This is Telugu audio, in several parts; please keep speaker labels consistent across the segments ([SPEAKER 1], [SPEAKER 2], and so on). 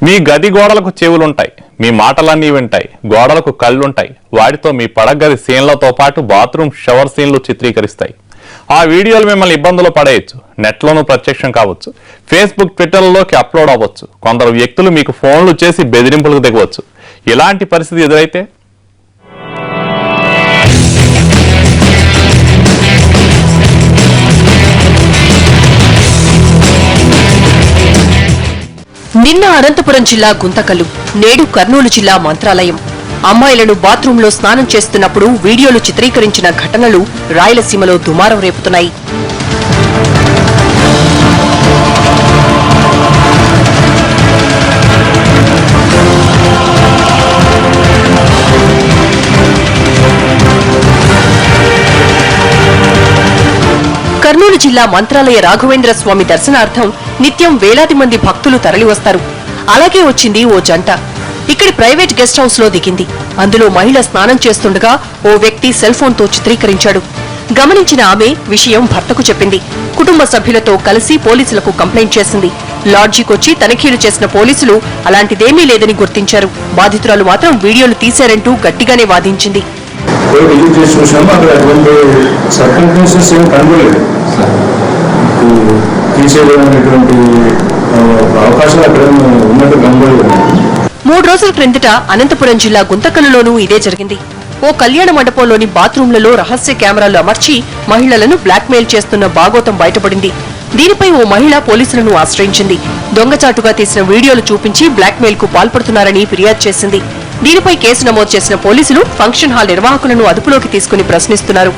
[SPEAKER 1] మీ గది గోడలకు చెవులుంటాయి, మీ మాటలన్నీ వింటాయి, గోడలకు కళ్ళుంటాయి. వాటితో మీ పడగది సీన్లతో పాటు బాత్రూమ్ షవర్ సీన్లు చిత్రీకరిస్తాయి. ఆ వీడియోలు మిమ్మల్ని ఇబ్బందులు పడేయచ్చు, నెట్లోనూ ప్రత్యక్షం కావచ్చు, ఫేస్బుక్ ట్విట్టర్లలోకి అప్లోడ్ అవ్వచ్చు. కొందరు వ్యక్తులు మీకు ఫోన్లు చేసి బెదిరింపులకు దిగవచ్చు. ఇలాంటి పరిస్థితి ఎదురైతే
[SPEAKER 2] నిన్న అనంతపురం జిల్లా గుంతకల్లు, నేడు కర్నూలు జిల్లా మంత్రాలయం. అమ్మాయిలను బాత్రూంలో స్నానం చేస్తున్నప్పుడు వీడియోలు చిత్రీకరించిన ఘటనలు రాయలసీమలో దుమారం రేపుతున్నాయి. కర్నూలు జిల్లా మంత్రాలయ రాఘవేంద్ర స్వామి దర్శనార్థం నిత్యం వేలాది మంది భక్తులు తరలివస్తారు. అలాగే వచ్చింది ఓ జంట. ఇక్కడి ప్రైవేట్ గెస్ట్ హౌస్ లో దిగింది. అందులో మహిళ స్నానం చేస్తుండగా ఓ వ్యక్తి సెల్ ఫోన్ తో చిత్రీకరించాడు. గమనించిన ఆమె విషయం భర్తకు చెప్పింది. కుటుంబ సభ్యులతో కలిసి పోలీసులకు కంప్లైంట్ చేసింది. లాడ్జికొచ్చి తనిఖీలు చేసిన పోలీసులు అలాంటిదేమీ లేదని గుర్తించారు. బాధితురాలు మాత్రం వీడియోలు తీశారంటూ గట్టిగానే వాదించింది. మూడు రోజుల క్రిందట అనంతపురం జిల్లా గుంతకల్లులోనూ ఇదే జరిగింది. ఓ కళ్యాణ మండపంలోని బాత్రూంలలో రహస్య కెమెరాలు అమర్చి మహిళలను బ్లాక్మెయిల్ చేస్తున్న బాగోతం బయటపడింది. దీనిపై ఓ మహిళ పోలీసులను ఆశ్రయించింది. దొంగచాటుగా తీసిన వీడియోలు చూపించి బ్లాక్మెయిల్ కు పాల్పడుతున్నారని ఫిర్యాదు చేసింది. దీనిపై కేసు నమోదు చేసిన పోలీసులు ఫంక్షన్ హాల్ నిర్వాహకులను అదుపులోకి తీసుకుని ప్రశ్నిస్తున్నారు.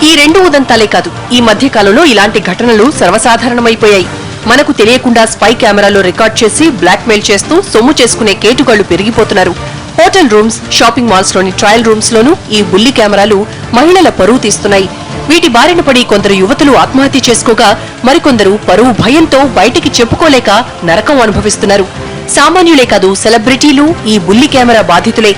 [SPEAKER 2] ఈ రెండు ఉదంతాలే కాదు, ఈ మధ్య కాలంలో ఇలాంటి ఘటనలు సర్వసాధారణమైపోయాయి. మనకు తెలియకుండా స్పై కెమెరాలో రికార్డ్ చేసి బ్లాక్మెయిల్ చేస్తూ సొమ్ము చేసుకునే కేటుగాళ్లు పెరిగిపోతున్నారు. హోటల్ రూమ్స్, షాపింగ్ మాల్స్ లోని ట్రయల్ రూమ్స్ లోనూ ఈ బుల్లి కెమెరాలు మహిళల పరువు తీస్తున్నాయి. వీటి బారిన పడి కొందరు యువతులు ఆత్మహత్య చేసుకోగా మరికొందరు పరువు భయంతో బయటికి చెప్పుకోలేక నరకం అనుభవిస్తున్నారు. సామాన్యులే కాదు, సెలబ్రిటీలు ఈ బుల్లి కెమెరా బాధితులే.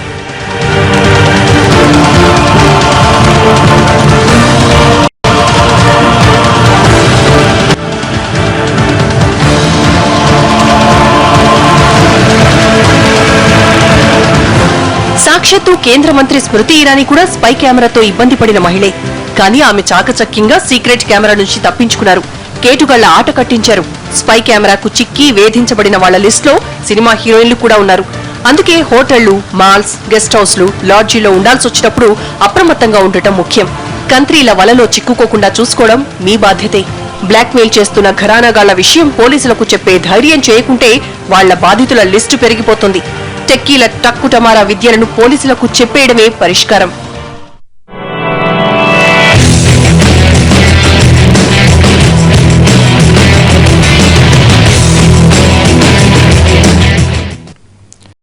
[SPEAKER 2] సాక్షాత్తు కేంద్ర మంత్రి స్మృతి ఇరానీ కూడా స్పై కెమెరాతో ఇబ్బంది పడిన మహిళే. కానీ ఆమె చాకచక్యంగా సీక్రెట్ కెమెరా నుంచి తప్పించుకున్నారు. కేటుగాళ్ల ఆట కట్టించారు. స్పై కెమెరాకు చిక్కి వేధించబడిన వాళ్ల లిస్టులో సినిమా హీరోయిన్లు కూడా ఉన్నారు. అందుకే హోటళ్లు, మాల్స్, గెస్ట్ హౌస్లు, లాడ్జీలో ఉండాల్సొచ్చినప్పుడు అప్రమత్తంగా ఉండటం ముఖ్యం. కంత్రీల వలలో చిక్కుకోకుండా చూసుకోవడం మీ బాధ్యతే. బ్లాక్మెయిల్ చేస్తున్న ఘరానాగాళ్ల విషయం పోలీసులకు చెప్పే ధైర్యం చేయకుంటే వాళ్ల బాధితుల లిస్టు పెరిగిపోతుంది. టెక్కీల టక్కుటమారా విద్యలను పోలీసులకు చెప్పేయడమే పరిష్కారం.